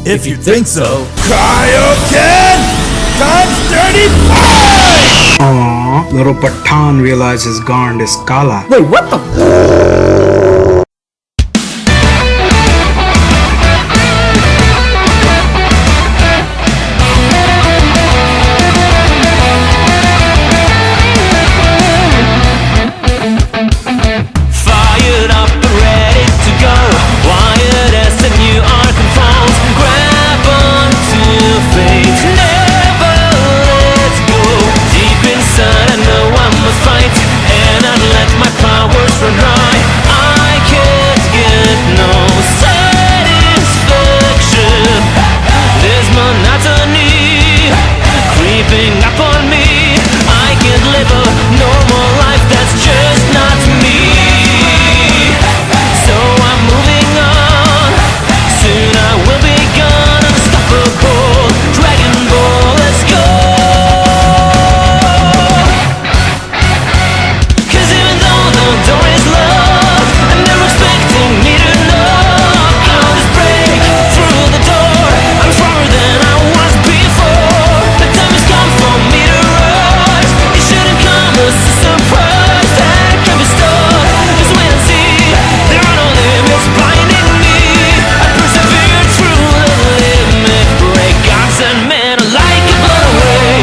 If you think so. Kaioken times 35! Aww, little Patan realizes Garn is Kala. Wait, what the Fired up and ready to go. Wired as the new arc unfolds. Grab onto fate, never let go. Deep inside I know I must fight, and I'd let my powers run dry. I can't get no satisfaction. There's monotony creeping up on me. I can't live a normal life, that's just not me. So I'm moving on. Soon I will be gone. Unstoppable Dragon Ball, let's go. 'Cause even though the door is locked and they're expecting me to knock, I'll just break through the door. I'm stronger than I was before. The time has come for me to rise. It shouldn't come as a surprise that I can be stopped. Just wait and see. There are no limits blinding me. I persevered through the limit break. God sent men like a blow away.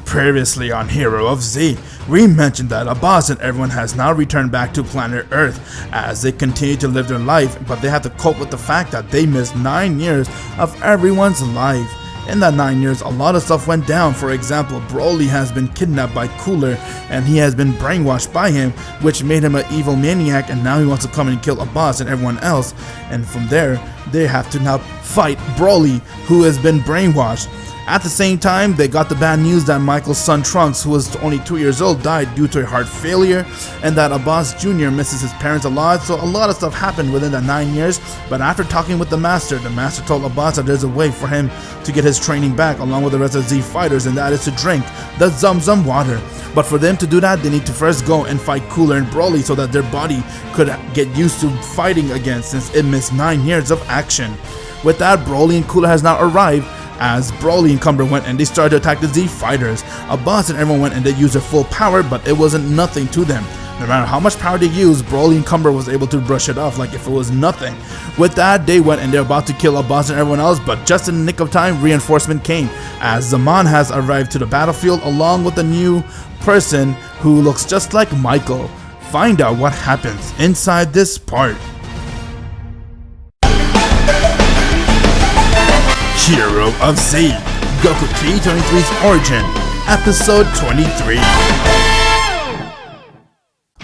Previously on Hero of Z, we mentioned that Abbas and everyone has now returned back to planet Earth as they continue to live their life, but they have to cope with the fact that they missed 9 years of everyone's life. In that 9 years, a lot of stuff went down. For example, Broly has been kidnapped by Cooler and he has been brainwashed by him, which made him an evil maniac, and now he wants to come and kill Abbas and everyone else. And from there, they have to now fight Broly, who has been brainwashed. At the same time, they got the bad news that Michael's son Trunks, who was only 2 years old, died due to a heart failure, and that Abbas Jr. misses his parents a lot. So a lot of stuff happened within that 9 years. But after talking with the master told Abbas that there's a way for him to get his training back along with the rest of Z fighters, and that is to drink the Zum water. But for them to do that, they need to first go and fight Cooler and Broly so that their body could get used to fighting again, since it missed 9 years of action. With that, Broly and Cooler has now arrived, as Broly and Cumber went and they started to attack the Z fighters. Abbas and everyone went and they used their full power, but it wasn't nothing to them. No matter how much power they used, Broly and Cumber was able to brush it off like if it was nothing. With that, they went and they're about to kill Abbas and everyone else, but just in the nick of time, reinforcement came, as Zaman has arrived to the battlefield along with a new person who looks just like Michael. Find out what happens inside this part. Hero of Z, GokuT23's Origin, Episode 23.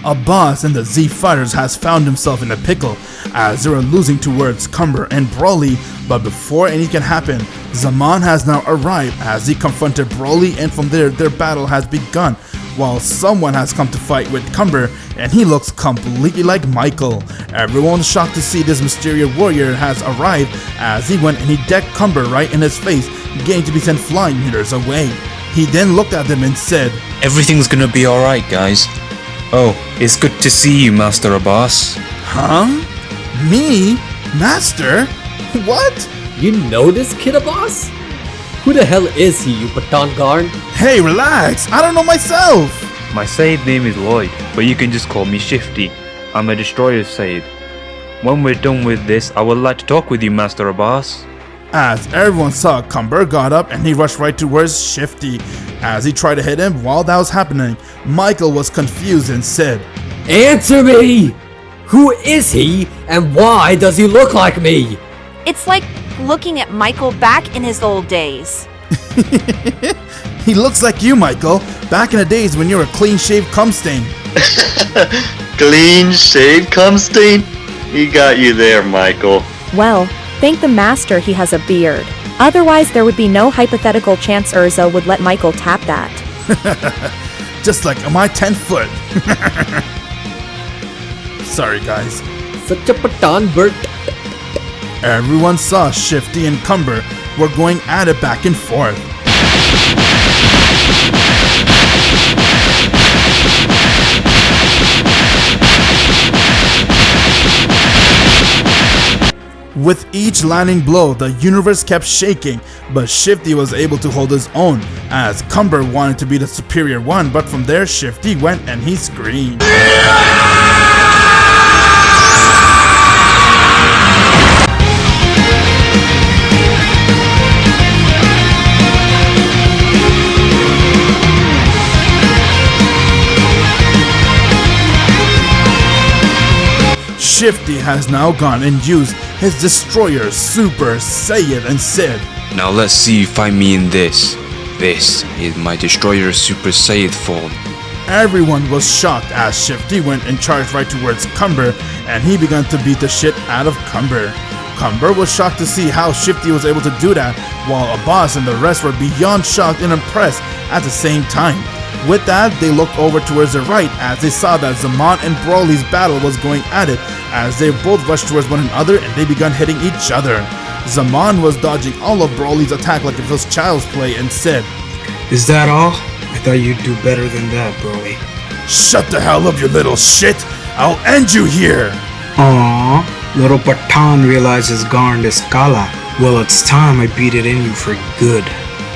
Abbas and the Z fighters has found himself in a pickle as they were losing towards Cumber and Broly, but before anything can happen, Zaman has now arrived as he confronted Broly, and from there their battle has begun, while someone has come to fight with Cumber and he looks completely like Michael. Everyone's shocked to see this mysterious warrior has arrived as he went and he decked Cumber right in his face, getting to be sent flying meters away. He then looked at them and said, "Everything's gonna be alright, guys. Oh, it's good to see you, Master Abbas." Huh? Me? Master? What? You know this kid, Abbas? Who the hell is he, you Patan Garn? Hey, relax. I don't know myself. My Saiyid name is Lloyd, but you can just call me Shifty. I'm a destroyer Saiyid. When we're done with this, I would like to talk with you, Master Abbas. As everyone saw, Cumber got up and he rushed right towards Shifty. As he tried to hit him, while that was happening, Michael was confused and said, Answer me! Who is he, and why does he look like me? It's like looking at Michael back in his old days. He looks like you, Michael, back in the days when you were a clean-shaved cum stain. Clean-shaved cum stain? He got you there, Michael. Well, thank the master he has a beard. Otherwise, there would be no hypothetical chance Urza would let Michael tap that. Just like my 10 foot. Sorry, guys. Such a Patan bird. Everyone saw Shifty and Cumber were going at it back and forth. With each landing blow, the universe kept shaking, but Shifty was able to hold his own, as Cumber wanted to be the superior one, but from there Shifty went and he screamed. Shifty has now gone and used his destroyer Super Saiyan and said, Now let's see you find me in this. This is my destroyer Super Saiyan form. Everyone was shocked as Shifty went and charged right towards Cumber, and he began to beat the shit out of Cumber. Cumber was shocked to see how Shifty was able to do that, while Abbas and the rest were beyond shocked and impressed at the same time. With that, they looked over towards the right as they saw that Zaman and Broly's battle was going at it, as they both rushed towards one another and they began hitting each other. Zaman was dodging all of Broly's attack like if it was child's play and said, Is that all? I thought you'd do better than that, Broly. Shut the hell up, you little shit! I'll end you here! Aww, little Patan realizes Garn is Kala. Well, it's time I beat it in you for good.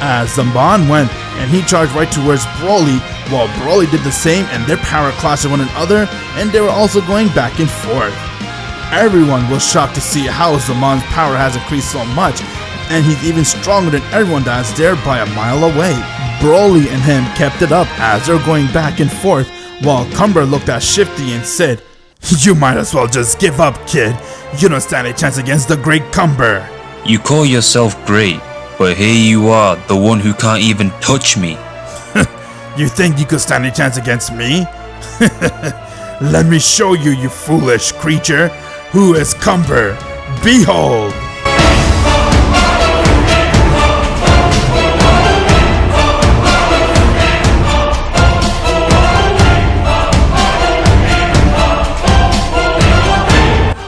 As Zaman went and he charged right towards Broly, while Broly did the same and their power clashed with one another, and they were also going back and forth. Everyone was shocked to see how Zaman's power has increased so much, and he's even stronger than everyone that's there by a mile away. Broly and him kept it up as they're going back and forth, while Cumber looked at Shifty and said, You might as well just give up, kid. You don't stand a chance against the great Cumber. You call yourself great, but here you are, the one who can't even touch me. You think you could stand a chance against me? Let me show you, you foolish creature. Who is Cumber? Behold!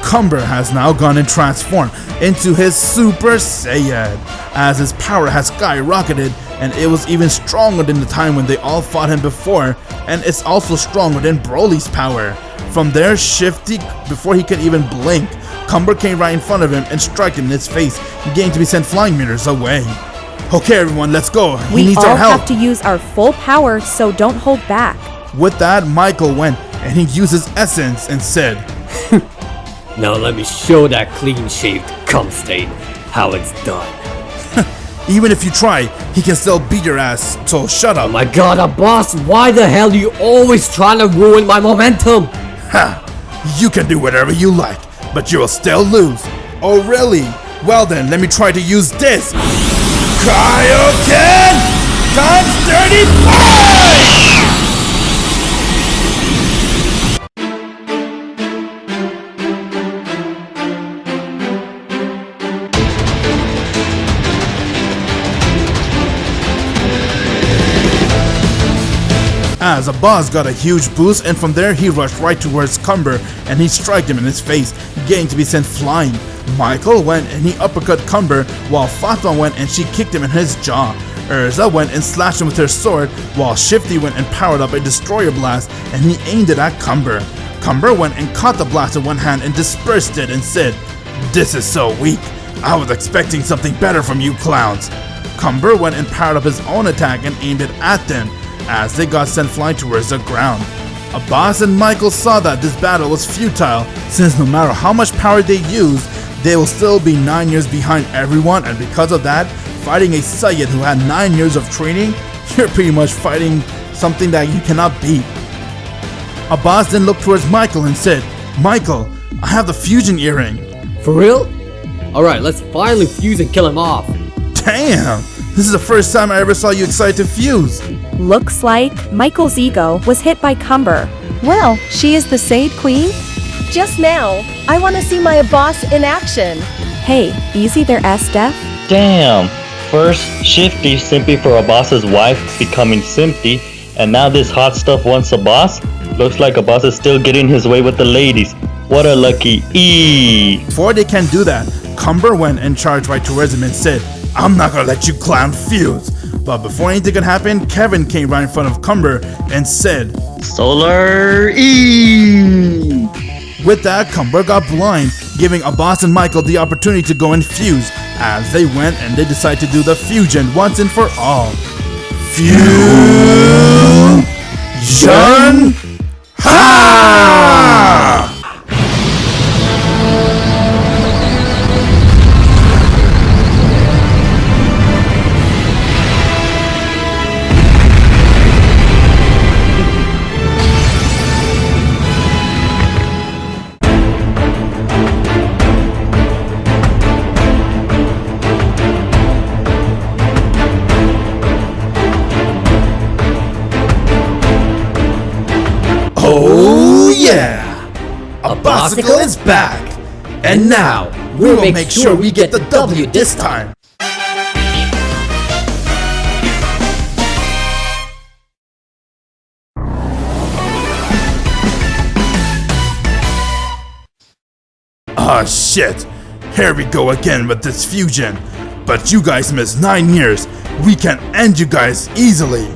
Cumber has now gone and transformed into his Super Saiyan, as his power has skyrocketed, and it was even stronger than the time when they all fought him before, and it's also stronger than Broly's power. From there, Shifty, before he could even blink, Cumber came right in front of him and struck him in his face, getting to be sent flying meters away. Okay everyone, let's go. He We needs all our help. have to use our full power, so don't hold back. With that, Michael went and he used his essence and said, Now let me show that clean-shaved cum stain how it's done. Even if you try, he can still beat your ass, so shut up. Oh my god, Abbas, why the hell are you always trying to ruin my momentum? Ha! You can do whatever you like, but you will still lose. Oh really? Well then, let me try to use this. Kaioken times 35! As Abbas got a huge boost, and from there he rushed right towards Cumber and he struck him in his face, getting to be sent flying. Michael went and he uppercut Cumber, while Fatma went and she kicked him in his jaw. Urza went and slashed him with her sword, while Shifty went and powered up a destroyer blast and he aimed it at Cumber. Cumber went and caught the blast in one hand and dispersed it and said, This is so weak. I was expecting something better from you clowns. Cumber went and powered up his own attack and aimed it at them, as they got sent flying towards the ground. Abbas and Michael saw that this battle was futile, since no matter how much power they used, they will still be 9 years behind everyone, and because of that, fighting a Saiyan who had 9 years of training, you're pretty much fighting something that you cannot beat. Abbas then looked towards Michael and said, Michael, I have the fusion earring. For real? Alright, let's finally fuse and kill him off. Damn! This is the first time I ever saw you excited to fuse. Looks like Michael's ego was hit by Cumber. Well, she is the Sade Queen? Just now, I want to see my boss in action. Hey, easy there, S-Def. Damn. First, Shifty simpy for a boss's wife becoming simpy, and now this hot stuff wants a boss? Looks like a boss is still getting his way with the ladies. What a lucky E. Before they can do that, Cumber went and charged right towards him and said, I'm not gonna let you clown fuse. But before anything could happen, Kevin came right in front of Cumber and said, Solar E. With that, Cumber got blind, giving Abbas and Michael the opportunity to go and fuse. As they went and they decided to do the fusion once and for all. Fusion! Ha! Oh yeah! Abbasicle is back! And now, we will make sure we get the W this time! Ah shit! Here we go again with this fusion! But you guys missed 9 years! We can end you guys easily!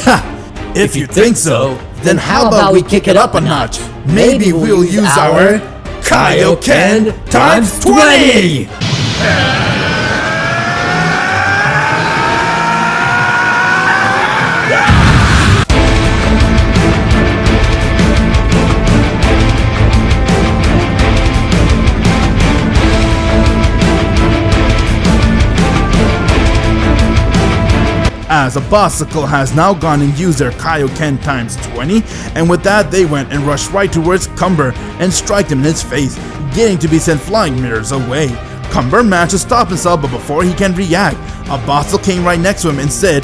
Ha! If you think so, then how about we kick it up a notch? Maybe we'll use our Kaioken times 20! As Abbasicle has now gone and used their Kaioken times 20, and with that they went and rushed right towards Cumber and strike him in his face, getting to be sent flying meters away. Cumber managed to stop himself, but before he can react, Abbasicle came right next to him and said,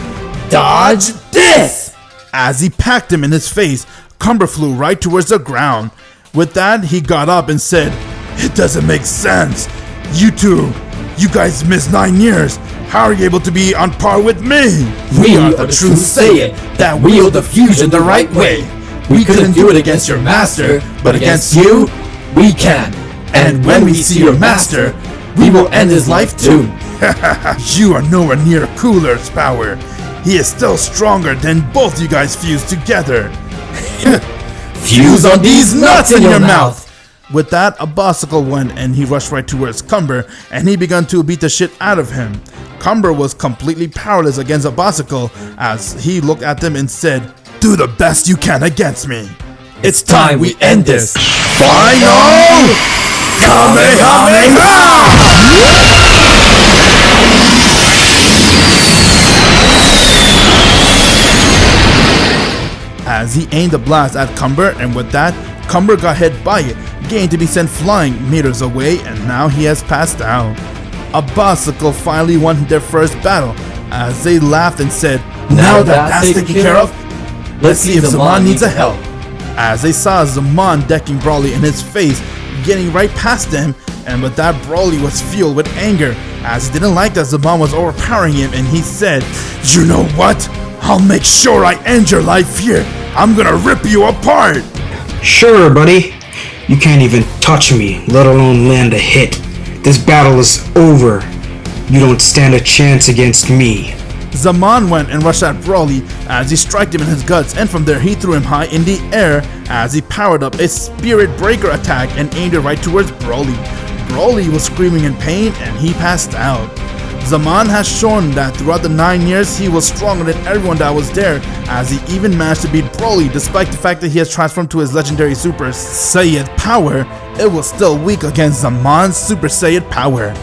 "Dodge this!" As he packed him in his face, Cumber flew right towards the ground. With that, he got up and said, "It doesn't make sense. You two, you guys missed 9 years. How are you able to be on par with me? We are the true Saiyan that wield the fusion the right way. We couldn't do it against your master, but against you, we can. And when we see your master, we will end his life too." You are nowhere near Cooler's power. He is still stronger than both you guys fused together. Fuse on these nuts in your mouth! With that, Abbasicle went and he rushed right towards Cumber and he began to beat the shit out of him. Cumber was completely powerless against Abbasicle as he looked at them and said, "Do the best you can against me. It's time we end this. Final Kamehameha!" As he aimed a blast at Cumber, and with that, Cumber got hit by it, getting to be sent flying meters away, and now he has passed out. Abbasicle finally won their first battle, as they laughed and said, "Now that that's taken care of, let's see if Zaman needs a help." As they saw Zaman decking Broly in his face, getting right past him, and with that Broly was fueled with anger, as he didn't like that Zaman was overpowering him, and he said, "You know what? I'll make sure I end your life here. I'm gonna rip you apart." Sure, buddy. You can't even touch me, let alone land a hit. This battle is over. You don't stand a chance against me. Zaman went and rushed at Broly as he struck him in his guts, and from there he threw him high in the air as he powered up a Spirit Breaker attack and aimed it right towards Broly. Broly was screaming in pain and he passed out. Zaman has shown that throughout the 9 years he was stronger than everyone that was there, as he even managed to beat Broly despite the fact that he has transformed to his legendary Super Saiyan power. It was still weak against Zaman's Super Saiyan power.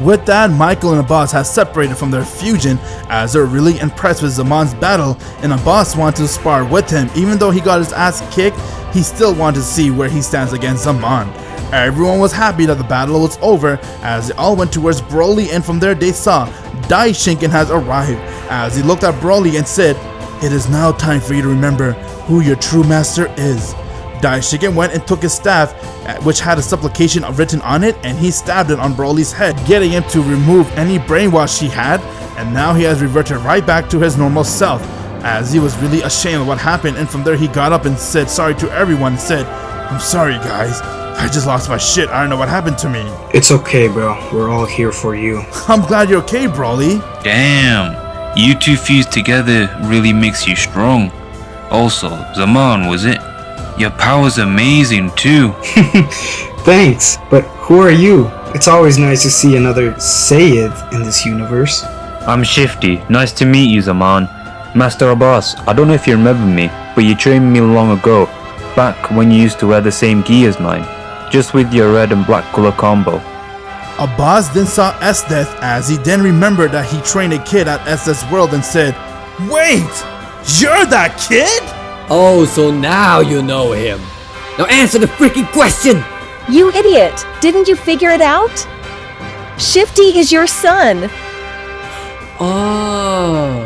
With that, Michael and Abbas have separated from their fusion as they're really impressed with Zaman's battle, and Abbas wanted to spar with him. Even though he got his ass kicked, he still wanted to see where he stands against Zaman. Everyone was happy that the battle was over as they all went towards Broly, and from there they saw Daishinken has arrived as he looked at Broly and said, "It is now time for you to remember who your true master is." Daishinken went and took his staff, which had a supplication written on it, and he stabbed it on Broly's head, getting him to remove any brainwash he had, and now he has reverted right back to his normal self, as he was really ashamed of what happened. And from there he got up and said sorry to everyone and said, "I'm sorry guys, I just lost my shit. I don't know what happened to me." It's okay, bro. We're all here for you. I'm glad you're okay, Broly. Damn, you two fused together really makes you strong. Also, Zaman, was it? Your power's amazing too. Thanks, but who are you? It's always nice to see another Sayyid in this universe. I'm Shifty. Nice to meet you, Zaman. Master Abbas, I don't know if you remember me, but you trained me long ago, back when you used to wear the same gi as mine, just with your red and black color combo. Abbas then saw Esdeath as he then remembered that he trained a kid at Esdeath's world and said, "Wait! You're that kid?" Oh, so now you know him. Now answer the freaking question! You idiot! Didn't you figure it out? Shifty is your son. Oh.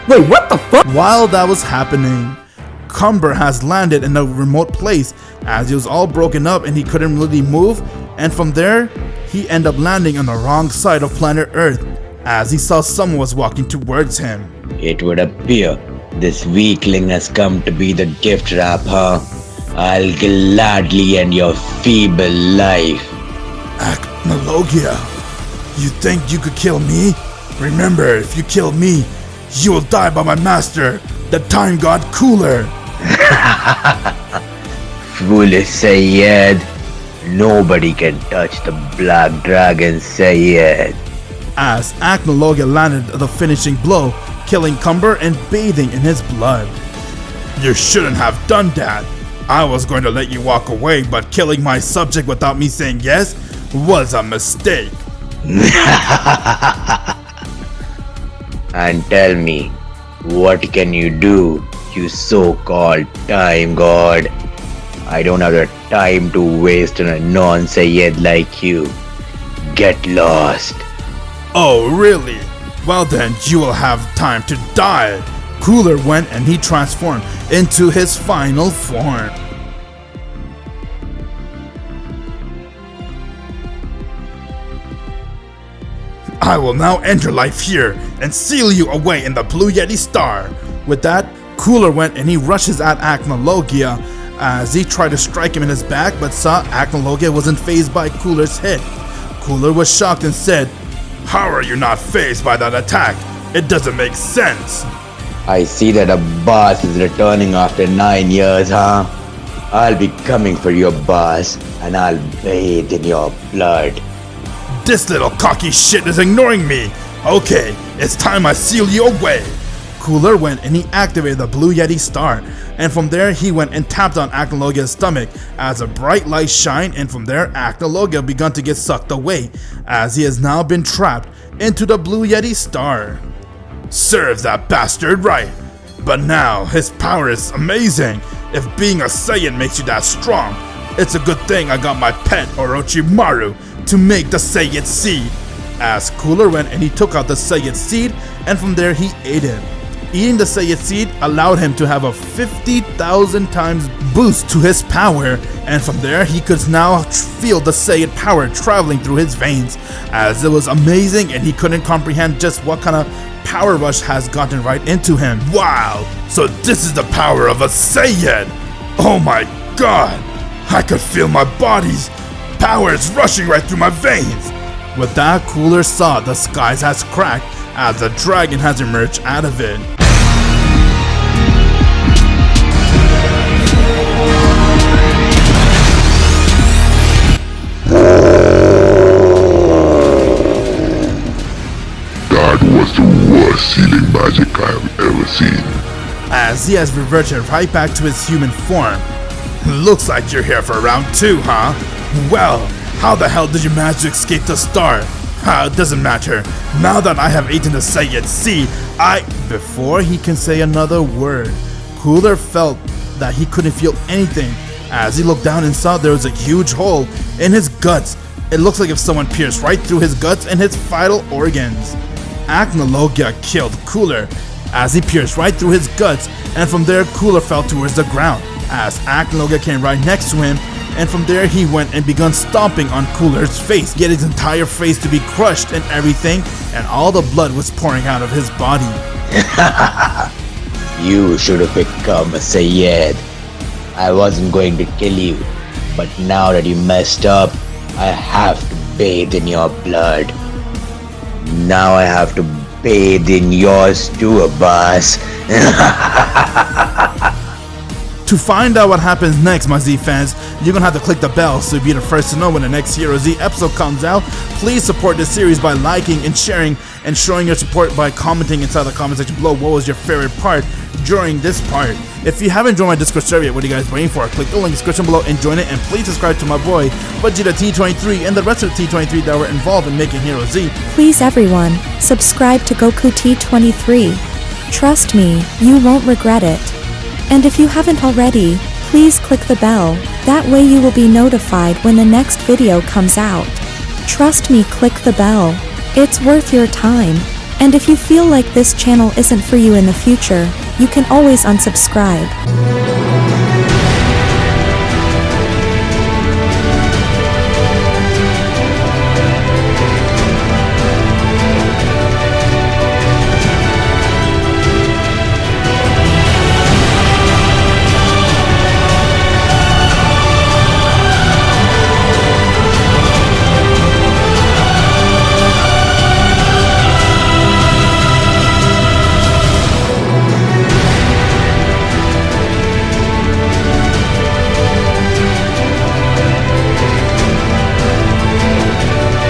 Wait, what the fuck? While that was happening, Cumber has landed in a remote place as he was all broken up and he couldn't really move, and from there, he ended up landing on the wrong side of planet Earth as he saw someone was walking towards him. It would appear this weakling has come to be the gift wrap, huh? I'll gladly end your feeble life. Acnologia, you think you could kill me? Remember, if you kill me, you will die by my master, the time god Cooler. Foolish Sayyid. Nobody can touch the Black Dragon, Sayyid. As Acnologia landed the finishing blow, killing Cumber and bathing in his blood. You shouldn't have done that. I was going to let you walk away, but killing my subject without me saying yes was a mistake. And tell me, what can you do, you so-called time god? I don't have the time to waste on a non-Sayyid like you. Get lost. Oh, really? Well then, you will have time to die. Cooler went and he transformed into his final form. I will now end your life here and seal you away in the Blue Yeti Star. With that, Cooler went and he rushes at Acnologia as he tried to strike him in his back, but saw Acnologia wasn't fazed by Cooler's hit. Cooler was shocked and said, "How are you not fazed by that attack? It doesn't make sense." I see that a boss is returning after 9 years, huh? I'll be coming for your boss and I'll bathe in your blood. This little cocky shit is ignoring me. Okay, it's time I seal you away. Cooler went and he activated the Blue Yeti Star, and from there he went and tapped on Acnologia's stomach as a bright light shined, and from there Acnologia began to get sucked away as he has now been trapped into the Blue Yeti Star. Serves that bastard right. But now his power is amazing. If being a Saiyan makes you that strong, it's a good thing I got my pet Orochimaru to make the Saiyid seed. As Cooler went and he took out the Saiyid seed, and from there he ate it. Eating the Saiyid seed allowed him to have a 50,000 times boost to his power, and from there he could now feel the Saiyid power traveling through his veins, as it was amazing and he couldn't comprehend just what kind of power rush has gotten right into him. Wow, so this is the power of a Saiyid! Oh my god, I could feel my body's power is rushing right through my veins. With that, Cooler saw the skies has cracked as a dragon has emerged out of it. That was the worst sealing magic I've ever seen. As he has reverted right back to his human form. Looks like you're here for round 2, huh? Well, how the hell did you manage to escape the star? It doesn't matter. Now that I have eaten the Saiyid seed, Before he can say another word, Cooler felt that he couldn't feel anything. As he looked down and saw there was a huge hole in his guts. It looks like if someone pierced right through his guts and his vital organs. Acnologia killed Cooler as he pierced right through his guts, and from there Cooler fell towards the ground as Acnologia came right next to him, and from there he went and began stomping on Cooler's face, get his entire face to be crushed and everything, and all the blood was pouring out of his body. You should have become a Sayyid. I wasn't going to kill you, but now that you messed up, I have to bathe in your blood. Now I have to bathe in yours too, Abbas. To To find out what happens next, my Z fans, you're gonna have to click the bell so you'll be the first to know when the next Hero Z episode comes out. Please support this series by liking and sharing, and showing your support by commenting inside the comment section below what was your favorite part during this part. If you haven't joined my Discord server yet, what are you guys waiting for? Click the link in the description below and join it, and please subscribe to my boy GokuT23 and the rest of the T23 that were involved in making Hero Z. Please everyone, subscribe to GokuT23. Trust me, you won't regret it. And if you haven't already, please click the bell, that way you will be notified when the next video comes out. Trust me, click the bell. It's worth your time. And if you feel like this channel isn't for you in the future, you can always unsubscribe.